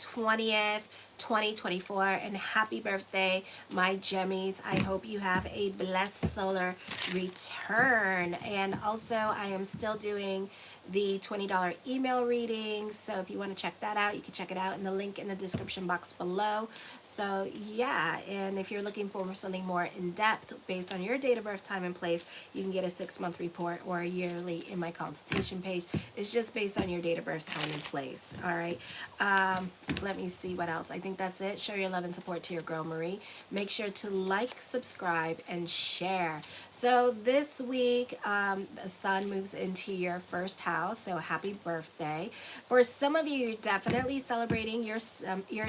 20th, 2024, and happy birthday, my Gemmies. I hope you have a blessed solar return. And also, I am still doing the $20 email readings, so if you want to check that out, you can check it out in the link in the description box below. So yeah, and if you're looking for something more in-depth based on your date of birth, time, and place, you can get a 6-month report or a yearly in my consultation page. It's just based on your date of birth, time, and place. All right, let me see what else. I think that's it. Show your love and support to your girl Marie. Make sure to like, subscribe, and share. So this week, the sun moves into your first house, so happy birthday. For some of you, you're definitely celebrating your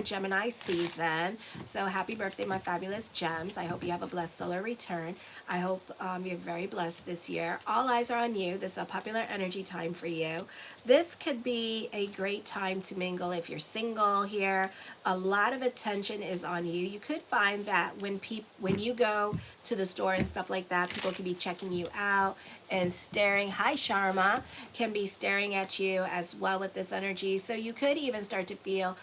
Gemini season, so happy birthday, my fabulous gems. I hope you have a blessed solar return. I hope you're very blessed this year. All eyes are on you. This is a popular energy time for you. This could be a great time to mingle if you're single here. A lot of attention is on you. You could find that when you go to the store and stuff like that, people can be checking you out and staring. Hi, Sharma, can be staring at you as well with this energy. So you could even start to feel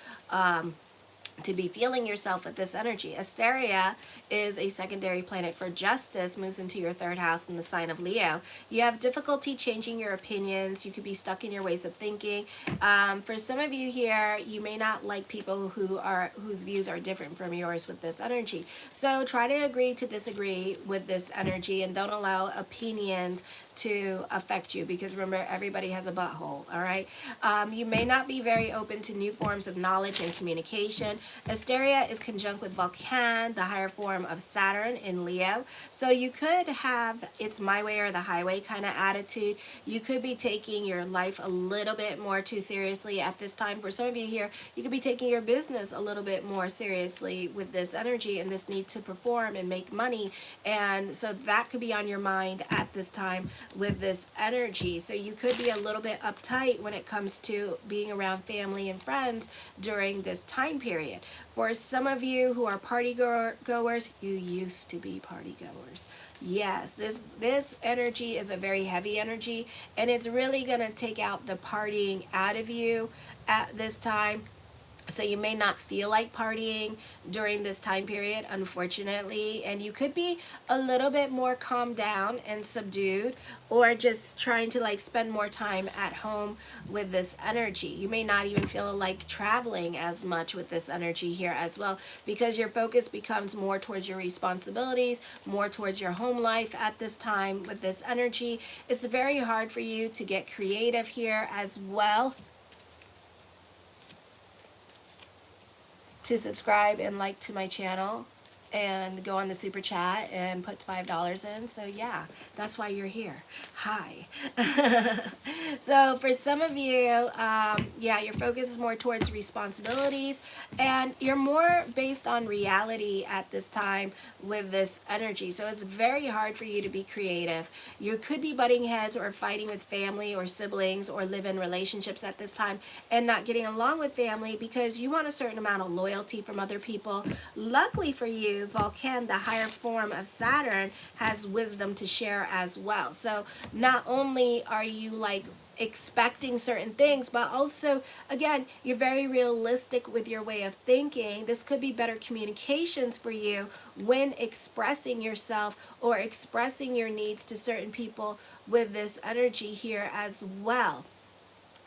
to be feeling yourself with this energy. Asteria is a secondary planet for justice, moves into your third house in the sign of Leo. You have difficulty changing your opinions. You could be stuck in your ways of thinking. For some of you here, you may not like people whose views are different from yours with this energy. So try to agree to disagree with this energy and don't allow opinions to affect you, because remember, everybody has a butthole. All right. You may not be very open to new forms of knowledge and communication. Asteria is conjunct with Vulcan, the higher form of Saturn in Leo. So you could have it's my way or the highway kind of attitude. You could be taking your life a little bit more too seriously at this time. For some of you here, you could be taking your business a little bit more seriously with this energy and this need to perform and make money. And so that could be on your mind at this time with this energy. So you could be a little bit uptight when it comes to being around family and friends during this time period. For some of you who are party goers, you used to be party goers. Yes, this energy is a very heavy energy, and it's really going to take out the partying out of you at this time. So you may not feel like partying during this time period, unfortunately, and you could be a little bit more calmed down and subdued, or just trying to like spend more time at home with this energy. You may not even feel like traveling as much with this energy here as well, because your focus becomes more towards your responsibilities, more towards your home life at this time with this energy. It's very hard for you to get creative here as well. To subscribe and like to my channel and go on the super chat and put $5 in. So yeah, that's why you're here. Hi. So for some of you, yeah, your focus is more towards responsibilities, and you're more based on reality at this time with this energy. So it's very hard for you to be creative. You could be butting heads or fighting with family or siblings or live-in relationships at this time and not getting along with family because you want a certain amount of loyalty from other people. Luckily for you, Vulcan, the higher form of Saturn, has wisdom to share as well. So not only are you like expecting certain things, but also, again, you're very realistic with your way of thinking. This could be better communications for you when expressing yourself or expressing your needs to certain people with this energy here as well.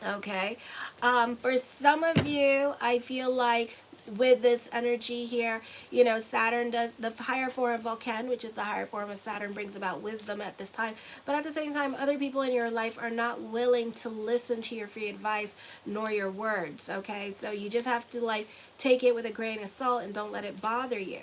Okay. For some of you, I feel like with this energy here, you know, Saturn does the higher form of Vulcan, which is the higher form of Saturn, brings about wisdom at this time. But at the same time, other people in your life are not willing to listen to your free advice nor your words. Okay, so you just have to like take it with a grain of salt and don't let it bother you.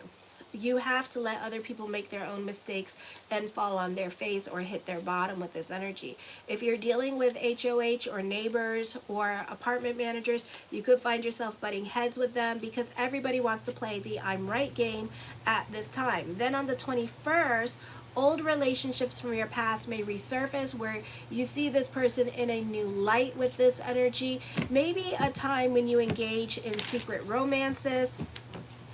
You have to let other people make their own mistakes and fall on their face or hit their bottom with this energy. If you're dealing with HOH or neighbors or apartment managers, you could find yourself butting heads with them because everybody wants to play the I'm right game at this time. Then on the 21st, old relationships from your past may resurface where you see this person in a new light with this energy. Maybe a time when you engage in secret romances.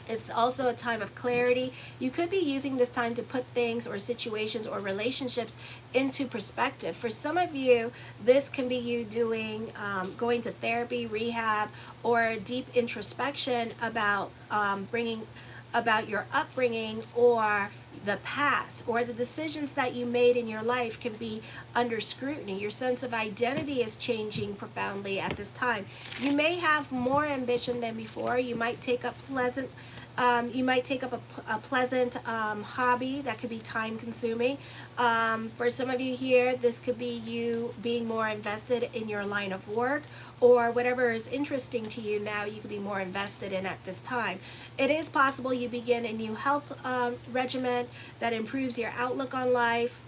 It's also a time of clarity. You could be using this time to put things or situations or relationships into perspective. For some of you, this can be you doing, going to therapy, rehab, or deep introspection about bringing about your upbringing or the past or the decisions that you made in your life can be under scrutiny. Your sense of identity is changing profoundly at this time. You may have more ambition than before. You might take up a pleasant hobby that could be time consuming. For some of you here, this could be you being more invested in your line of work, or whatever is interesting to you now, you could be more invested in at this time. It is possible you begin a new health regimen that improves your outlook on life.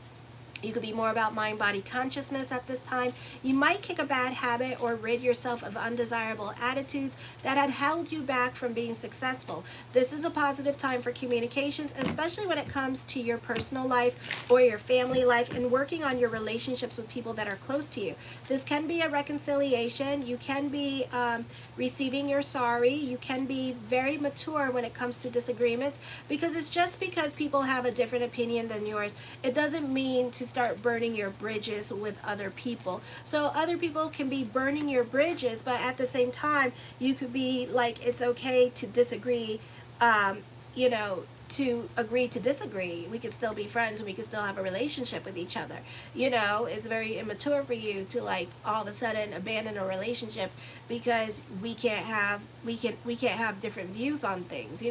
You could be more about mind-body consciousness at this time. You might kick a bad habit or rid yourself of undesirable attitudes that had held you back from being successful. This is a positive time for communications, especially when it comes to your personal life or your family life and working on your relationships with people that are close to you. This can be a reconciliation. You can be receiving your sorry. You can be very mature when it comes to disagreements, because it's just because people have a different opinion than yours, it doesn't mean to start burning your bridges with other people. So other people can be burning your bridges, but at the same time, you could be like, it's okay to disagree, to agree to disagree. We could still be friends. We could still have a relationship with each other. It's very immature for you to like all of a sudden abandon a relationship because we can't have different views on things.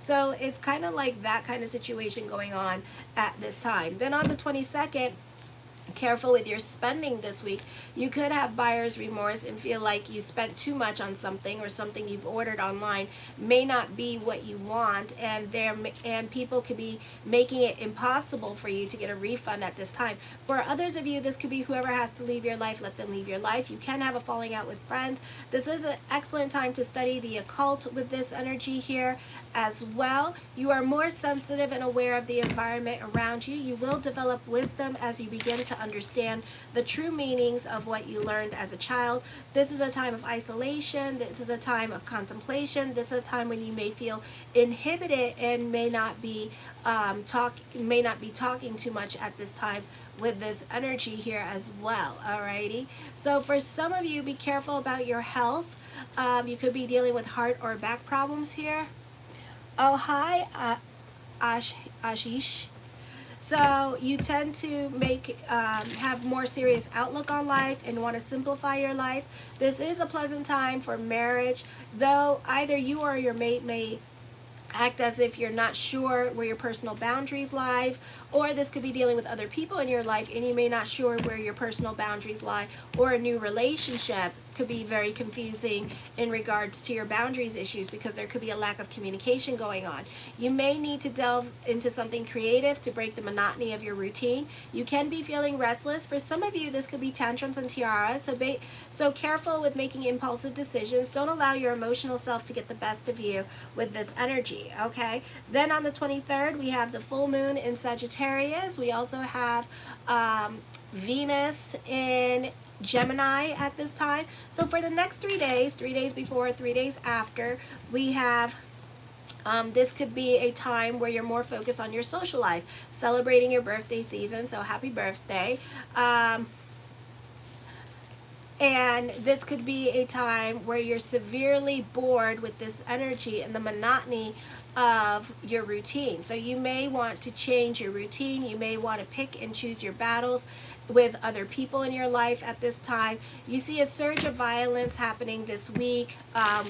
So it's kind of like that kind of situation going on at this time. Then on the 22nd, careful with your spending this week. You could have buyer's remorse and feel like you spent too much on something, or something you've ordered online may not be what you want, and people could be making it impossible for you to get a refund at this time. For others of you, this could be whoever has to leave your life, let them leave your life. You can have a falling out with friends. This is an excellent time to study the occult with this energy here as well. You are more sensitive and aware of the environment around you. You will develop wisdom as you begin to understand the true meanings of what you learned as a child. This is a time of isolation. This is a time of contemplation. This is a time when you may feel inhibited and may not be talking too much at this time with this energy here as well. Alrighty. So for some of you, be careful about your health. You could be dealing with heart or back problems here. Oh, hi, Ashish. So you tend to have more serious outlook on life and want to simplify your life. This is a pleasant time for marriage, though either you or your mate may act as if you're not sure where your personal boundaries lie, or this could be dealing with other people in your life and you may not sure where your personal boundaries lie, or a new relationship could be very confusing in regards to your boundaries issues because there could be a lack of communication going on. You may need to delve into something creative to break the monotony of your routine. You can be feeling restless. For some of you, this could be tantrums and tiaras, so careful with making impulsive decisions. Don't allow your emotional self to get the best of you with this energy, okay? Then on the 23rd, we have the full moon in Sagittarius. We also have Venus in Gemini at this time. So for the next 3 days, 3 days before, 3 days after, we have this could be a time where you're more focused on your social life, celebrating your birthday season. So happy birthday. And this could be a time where you're severely bored with this energy and the monotony of your routine. So you may want to change your routine. You may want to pick and choose your battles with other people in your life at this time. You see a surge of violence happening this week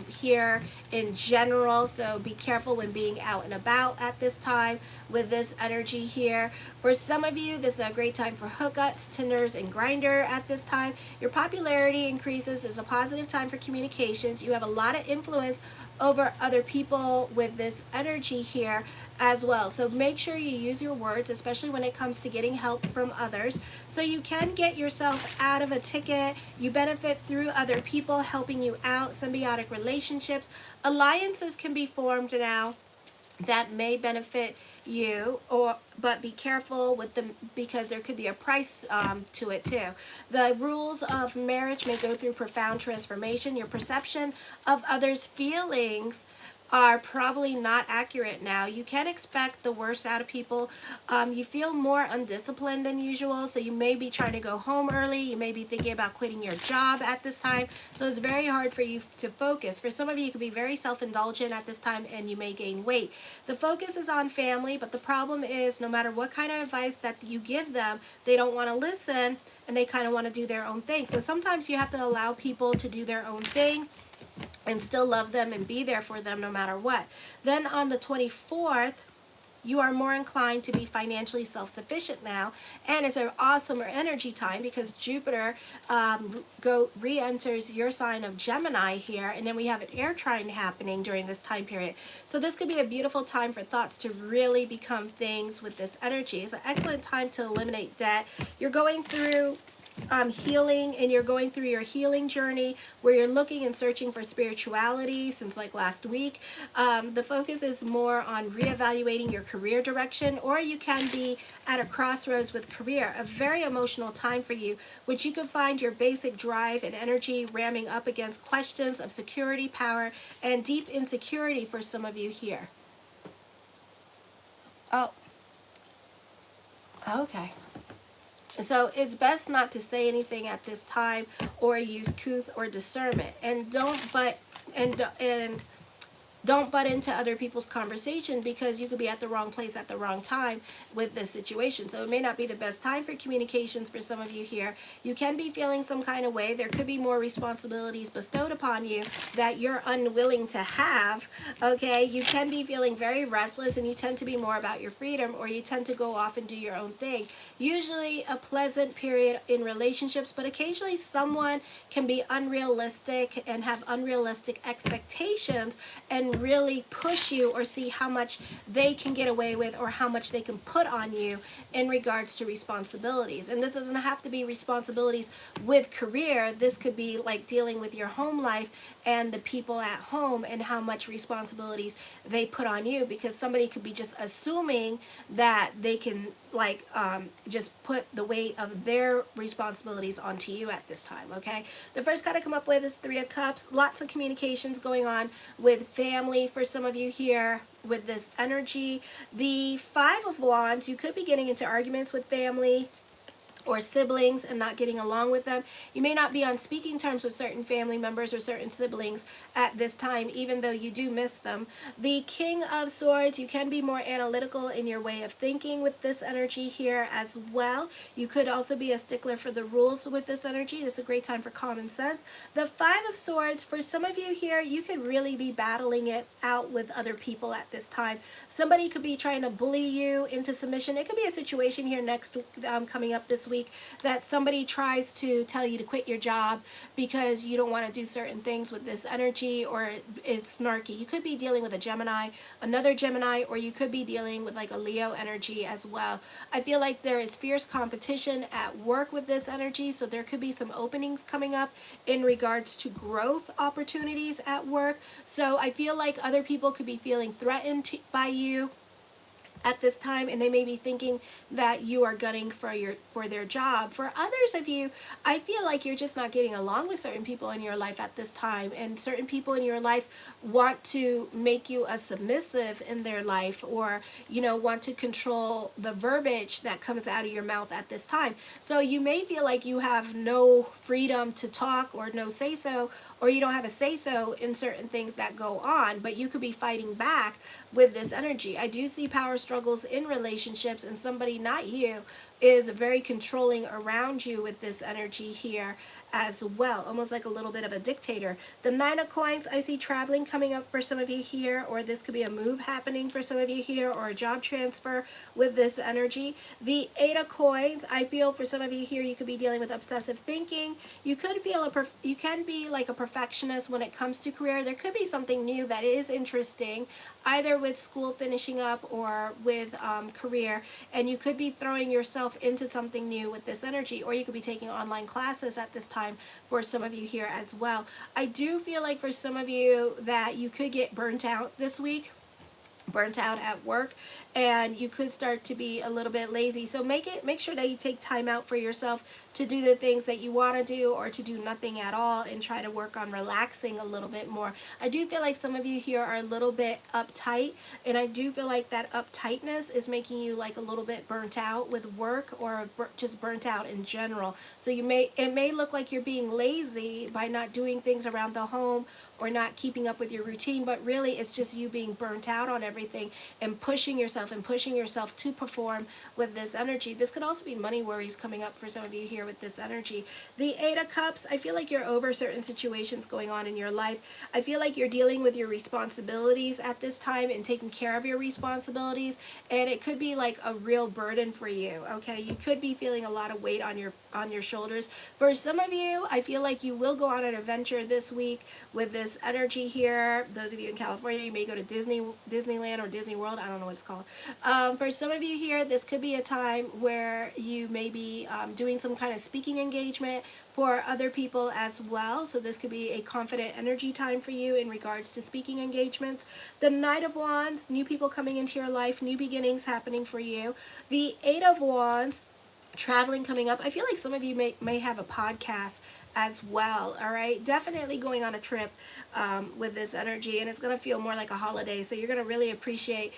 here in general, so be careful when being out and about at this time with this energy here. For some of you, this is a great time for hookups, Tinders, and Grindr at this time. Your popularity increases. It's a positive time for communications. You have a lot of influence over other people with this energy here as well. So make sure you use your words, especially when it comes to getting help from others. So you can get yourself out of a ticket. You benefit through other people helping you out, symbiotic relationships. Alliances can be formed now that may benefit you, but be careful with them because there could be a price to it too. The rules of marriage may go through profound transformation. Your perception of others' feelings are probably not accurate now. You can expect the worst out of people. You feel more undisciplined than usual, so you may be trying to go home early. You may be thinking about quitting your job at this time, so it's very hard for you to focus. For some of you, you can be very self-indulgent at this time, and you may gain weight. The focus is on family, but the problem is no matter what kind of advice that you give them, they don't want to listen, and they kind of want to do their own thing. So sometimes you have to allow people to do their own thing and still love them and be there for them no matter what. Then on the 24th, you are more inclined to be financially self-sufficient now, and it's an awesome energy time because Jupiter re-enters your sign of Gemini here, and then we have an air trine happening during this time period. So this could be a beautiful time for thoughts to really become things with this energy. It's an excellent time to eliminate debt. You're going through healing, and you're going through your healing journey where you're looking and searching for spirituality since like last week. The focus is more on reevaluating your career direction, or you can be at a crossroads with career. A very emotional time for you, which you can find your basic drive and energy ramming up against questions of security, power, and deep insecurity for some of you here. Oh, okay. So it's best not to say anything at this time or use couth or discernment, and don't butt into other people's conversation, because you could be at the wrong place at the wrong time with this situation. So it may not be the best time for communications for some of you here. You can be feeling some kind of way. There could be more responsibilities bestowed upon you that you're unwilling to have. Okay, you can be feeling very restless, and you tend to be more about your freedom, or you tend to go off and do your own thing. Usually a pleasant period in relationships, but occasionally someone can be unrealistic and have unrealistic expectations and really push you or see how much they can get away with or how much they can put on you in regards to responsibilities. And this doesn't have to be responsibilities with career. This could be like dealing with your home life and the people at home and how much responsibilities they put on you, because somebody could be just assuming that they can just put the weight of their responsibilities onto you at this time. Okay, the first card I come up with is Three of Cups. Lots of communications going on with family for some of you here with this energy. The Five of Wands, you could be getting into arguments with family or siblings and not getting along with them. You may not be on speaking terms with certain family members or certain siblings at this time, even though you do miss them. The King of Swords, you can be more analytical in your way of thinking with this energy here as well. You could also be a stickler for the rules with this energy. It's a great time for common sense. The Five of Swords, for some of you here, you could really be battling it out with other people at this time. Somebody could be trying to bully you into submission. It could be a situation here next coming up this week that somebody tries to tell you to quit your job because you don't want to do certain things with this energy, or it's snarky. You could be dealing with a Gemini, another Gemini, or you could be dealing with like a Leo energy as well. I feel like there is fierce competition at work with this energy, so there could be some openings coming up in regards to growth opportunities at work. So I feel like other people could be feeling threatened by you at this time, and they may be thinking that you are gunning for their job. For others of you, I feel like you're just not getting along with certain people in your life at this time, and certain people in your life want to make you a submissive in their life, or want to control the verbiage that comes out of your mouth at this time. So you may feel like you have no freedom to talk or no say so, or you don't have a say so in certain things that go on, but you could be fighting back with this energy. I do see power struggles in relationships, and somebody, not you, is very controlling around you with this energy here as well, almost like a little bit of a dictator. The Nine of Coins, I see traveling coming up for some of you here, or this could be a move happening for some of you here, or a job transfer with this energy. The Eight of Coins, I feel for some of you here, you could be dealing with obsessive thinking. You could feel you can be like a perfectionist when it comes to career. There could be something new that is interesting, either with school finishing up or with career, and you could be throwing yourself into something new with this energy, or you could be taking online classes at this time for some of you here as well. I do feel like for some of you that you could get burnt out this week burnt out at work, and you could start to be a little bit lazy. So make sure that you take time out for yourself to do the things that you want to do, or to do nothing at all, and try to work on relaxing a little bit more. I do feel like some of you here are a little bit uptight, and I do feel like that uptightness is making you like a little bit burnt out with work, or just burnt out in general. So it may look like you're being lazy by not doing things around the home or not keeping up with your routine, but really it's just you being burnt out on everything and pushing yourself to perform with this energy. This could also be money worries coming up for some of you here with this energy. The Eight of Cups, I feel like you're over certain situations going on in your life. I feel like you're dealing with your responsibilities at this time and taking care of your responsibilities, and it could be like a real burden for you, okay? You could be feeling a lot of weight on your shoulders. For some of you, I feel like you will go on an adventure this week with this energy here. Those of you in California, you may go to Disneyland or Disney World. I don't know what it's called. For some of you here, this could be a time where you may be doing some kind of speaking engagement for other people as well. So this could be a confident energy time for you in regards to speaking engagements. The Knight of Wands, new people coming into your life, new beginnings happening for you. The Eight of Wands, traveling coming up. I feel like some of you may have a podcast as well. All right, definitely going on a trip with this energy, and it's going to feel more like a holiday, so you're going to really appreciate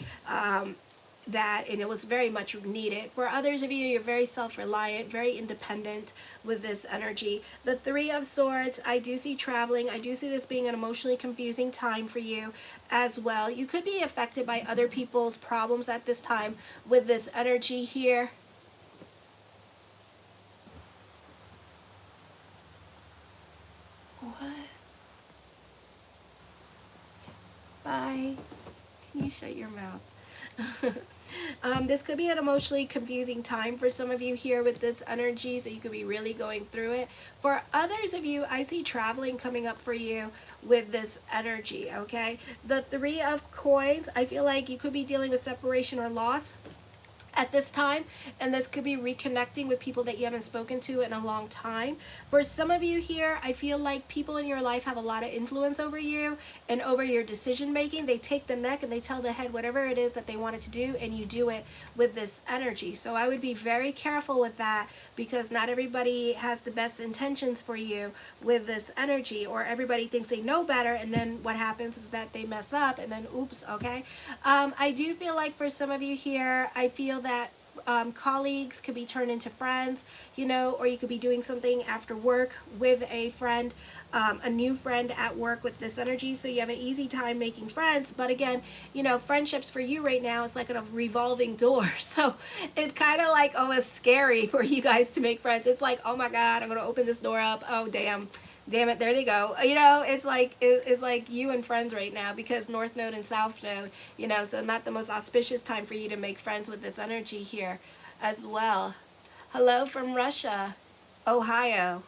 that, and it was very much needed. For others of you, you're very self-reliant, very independent with this energy. The Three of Swords, I do see traveling. I do see this being an emotionally confusing time for you as well. You could be affected by other people's problems at this time with this energy here. What? Bye. Can you shut your mouth? This could be an emotionally confusing time for some of you here with this energy, so you could be really going through it. For others of you, I see traveling coming up for you with this energy, okay? The Three of Coins, I feel like you could be dealing with separation or loss at this time, and this could be reconnecting with people that you haven't spoken to in a long time. For some of you here, I feel like people in your life have a lot of influence over you and over your decision making. They take the neck and they tell the head whatever it is that they wanted to do, and you do it with this energy. So I would be very careful with that, because not everybody has the best intentions for you with this energy, or everybody thinks they know better, and then what happens is that they mess up, and then oops, okay? I do feel like for some of you here, I feel that colleagues could be turned into friends, you know, or you could be doing something after work with a friend, a new friend at work with this energy, so you have an easy time making friends. But again, you know, friendships for you right now is like a revolving door, so it's kind of like almost scary for you guys to make friends. It's like, oh my god, I'm gonna open this door up, oh damn it, there they go. You know, it's like you and friends right now, because North Node and South Node, you know, so not the most auspicious time for you to make friends with this energy here as well. Hello from Russia, Ohio.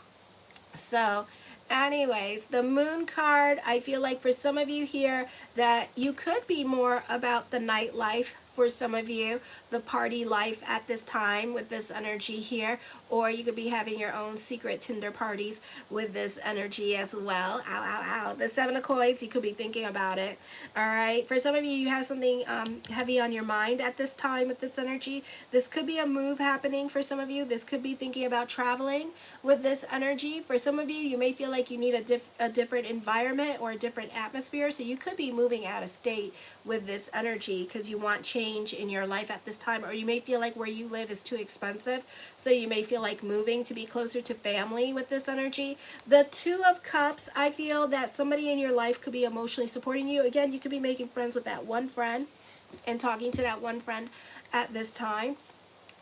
So anyways, the Moon card, I feel like for some of you here that you could be more about the nightlife. For some of you, the party life at this time with this energy here, or you could be having your own secret Tinder parties with this energy as well. Ow, ow, ow. The Seven of Coins, you could be thinking about it. All right. For some of you, you have something heavy on your mind at this time with this energy. This could be a move happening for some of you. This could be thinking about traveling with this energy. For some of you, you may feel like you need a different environment or a different atmosphere. So you could be moving out of state with this energy because you want change in your life at this time, or you may feel like where you live is too expensive, so you may feel like moving to be closer to family with this energy. The Two of Cups, I feel that somebody in your life could be emotionally supporting you. Again, you could be making friends with that one friend and talking to that one friend at this time.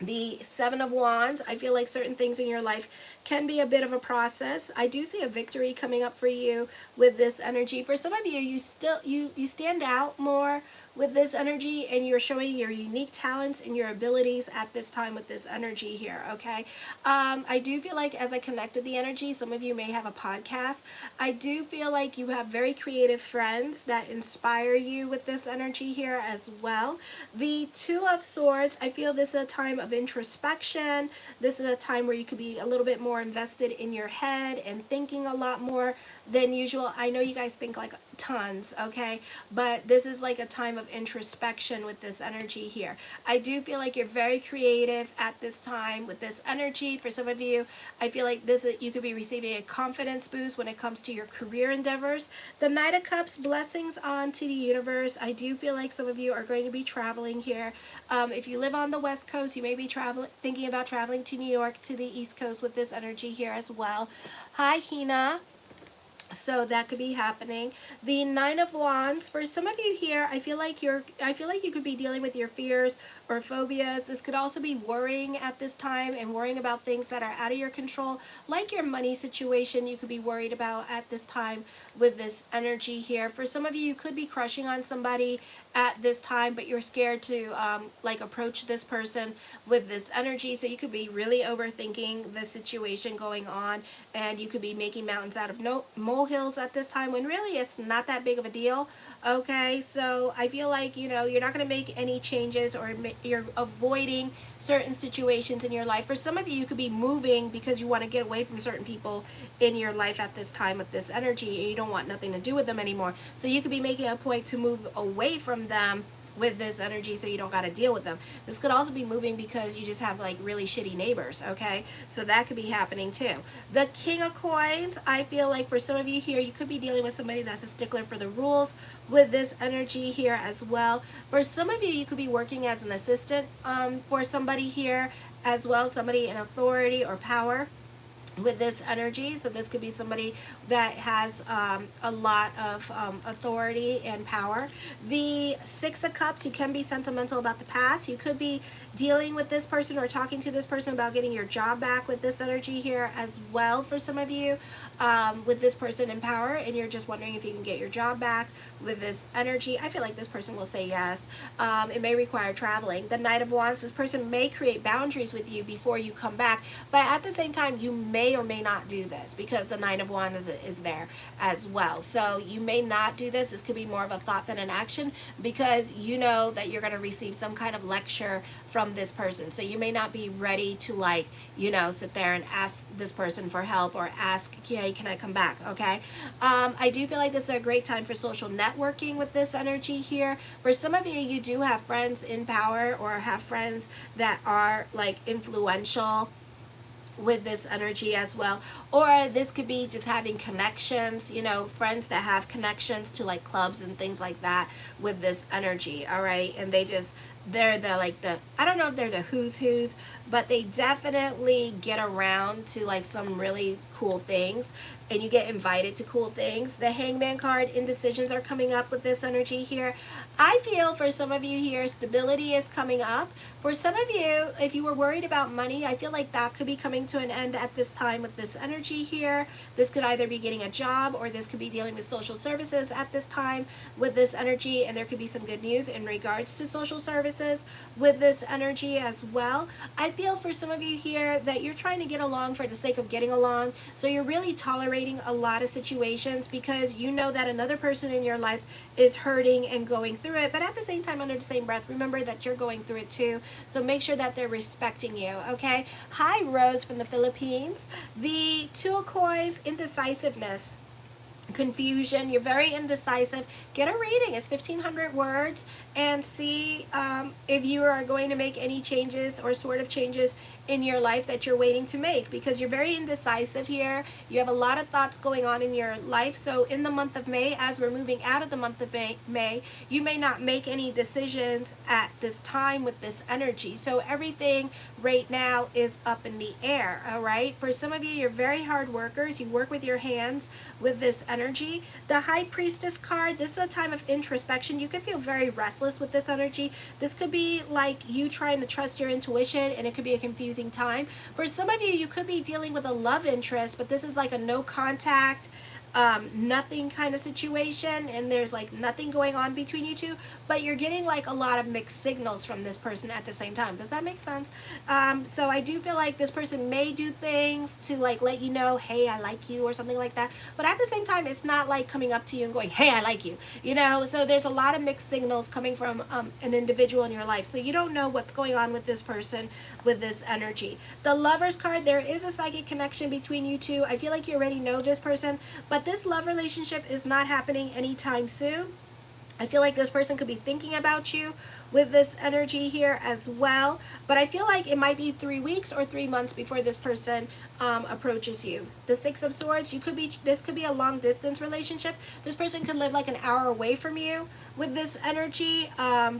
The Seven of Wands, I feel like certain things in your life can be a bit of a process. I do see a victory coming up for you with this energy. For some of you, you stand out more with this energy, and you're showing your unique talents and your abilities at this time with this energy here, okay? I do feel like as I connect with the energy, some of you may have a podcast. I do feel like you have very creative friends that inspire you with this energy here as well. The Two of Swords, I feel this is a time of introspection. This is a time where you could be a little bit more invested in your head and thinking a lot more than usual. I know you guys think like tons, okay? But this is like a time of introspection with this energy here. I do feel like you're very creative at this time with this energy. For some of you, I feel like you could be receiving a confidence boost when it comes to your career endeavors. The Knight of Cups, blessings on to the universe. I do feel like some of you are going to be traveling here. If you live on the West Coast, you may be thinking about traveling to New York, to the East Coast with this energy here as well. Hi, Hina. So that could be happening. The Nine of Wands, for some of you here, I feel like you could be dealing with your fears or phobias. This could also be worrying at this time and worrying about things that are out of your control, like your money situation you could be worried about at this time with this energy here. For some of you, you could be crushing on somebody at this time, but you're scared to like approach this person with this energy. So you could be really overthinking the situation going on, and you could be making mountains out of molehills at this time, when really it's not that big of a deal. Okay, so I feel like, you know, you're not going to make any changes, or you're avoiding certain situations in your life. For some of you, you could be moving because you want to get away from certain people in your life at this time with this energy, and you don't want nothing to do with them anymore. So you could be making a point to move away from them with this energy, so you don't got to deal with them. This could also be moving because you just have like really shitty neighbors, okay? So that could be happening too. The King of Coins, I feel like for some of you here, you could be dealing with somebody that's a stickler for the rules with this energy here as well. For some of you, you could be working as an assistant for somebody here as well, somebody in authority or power with this energy. So this could be somebody that has a lot of authority and power. The Six of Cups, you can be sentimental about the past. You could be dealing with this person or talking to this person about getting your job back with this energy here as well. For some of you, with this person in power, and you're just wondering if you can get your job back with this energy. I feel like this person will say yes. It may require traveling. The Knight of Wands, this person may create boundaries with you before you come back, but at the same time, you may or may not do this, because the Nine of Wands is there as well. So you may not do this. This could be more of a thought than an action, because you know that you're going to receive some kind of lecture from this person. So you may not be ready to, like, you know, sit there and ask this person for help, or ask, yeah, can I come back? Okay. I do feel like this is a great time for social networking with this energy here. For some of you, you do have friends in power, or have friends that are like influential with this energy as well. Or this could be just having connections, you know, friends that have connections to like clubs and things like that with this energy. All right, and they're the like the, I don't know if they're the who's, but they definitely get around to like some really cool things, and you get invited to cool things. The Hangman card, indecisions are coming up with this energy here. I feel for some of you here, stability is coming up. For some of you, if you were worried about money, I feel like that could be coming to an end at this time with this energy here. This could either be getting a job, or this could be dealing with social services at this time with this energy, and there could be some good news in regards to social services with this energy as well. I feel for some of you here that you're trying to get along for the sake of getting along, so you're really tolerating a lot of situations because you know that another person in your life is hurting and going through it, but at the same time, under the same breath, remember that you're going through it too, so make sure that they're respecting you. Okay. Hi, Rose from the Philippines. The Two of Coins, indecisiveness, confusion. You're very indecisive. Get a reading. It's 1,500 words, and see if you are going to make any changes or sort of changes in your life that you're waiting to make, because you're very indecisive here. You have a lot of thoughts going on in your life. So in the month of May, as we're moving out of the month of May, you may not make any decisions at this time with this energy. So everything right now is up in the air. All right. For some of you, you're very hard workers. You work with your hands with this energy. The High Priestess card, this is a time of introspection. You could feel very restless with this energy. This could be like you trying to trust your intuition, and it could be a confusing time. For some of you, you could be dealing with a love interest, but this is like a no contact, nothing kind of situation, and there's like nothing going on between you two, but you're getting like a lot of mixed signals from this person at the same time. Does that make sense? So I do feel like this person may do things to like let you know, hey, I like you, or something like that, but at the same time, it's not like coming up to you and going, hey, I like you, you know. So there's a lot of mixed signals coming from an individual in your life, so you don't know what's going on with this person with this energy. The Lovers card, there is a psychic connection between you two. I feel like you already know this person, but But this love relationship is not happening anytime soon. I feel like this person could be thinking about you with this energy here as well. But I feel like it might be 3 weeks or 3 months before this person approaches you. The Six of Swords, this could be a long distance relationship. This person could live like an hour away from you with this energy.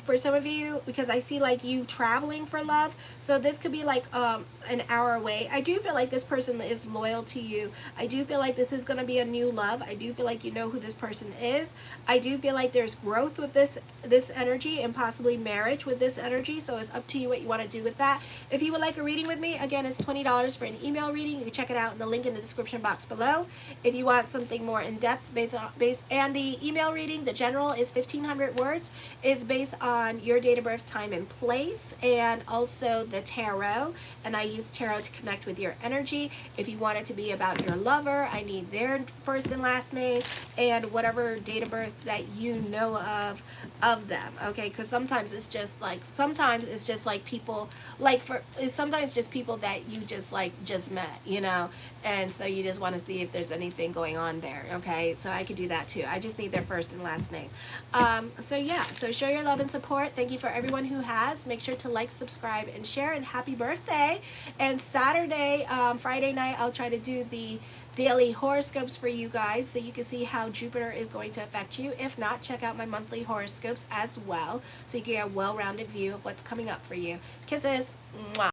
For some of you, because I see like you traveling for love. So this could be like an hour away. I do feel like this person is loyal to you. I do feel like this is going to be a new love. I do feel like you know who this person is. I do feel like there's growth with this energy and possibly marriage with this energy. So it's up to you what you want to do with that. If you would like a reading with me, again, it's $20 for an email reading. You can check it out in the link in the description box below. If you want something more in depth and the email reading, the general is 1,500 words, is based on your date of birth, time, and place, and also the tarot. And I use tarot to connect with your energy. If you want it to be about your lover, I need their first and last name and whatever date of birth that you know of them. Okay, because sometimes it's just like people sometimes just people that you just met, you know, and so you just want to see if there's anything going on there. Okay, so I could do that too. I just need their first and last name. So yeah, so show your love and support. Thank you for everyone who has. Make sure to like, subscribe, and share, and happy birthday. And Saturday, Friday night, I'll try to do the daily horoscopes for you guys so you can see how Jupiter is going to affect you. If not, check out my monthly horoscopes as well so you can get a well-rounded view of what's coming up for you. Kisses. Mwah.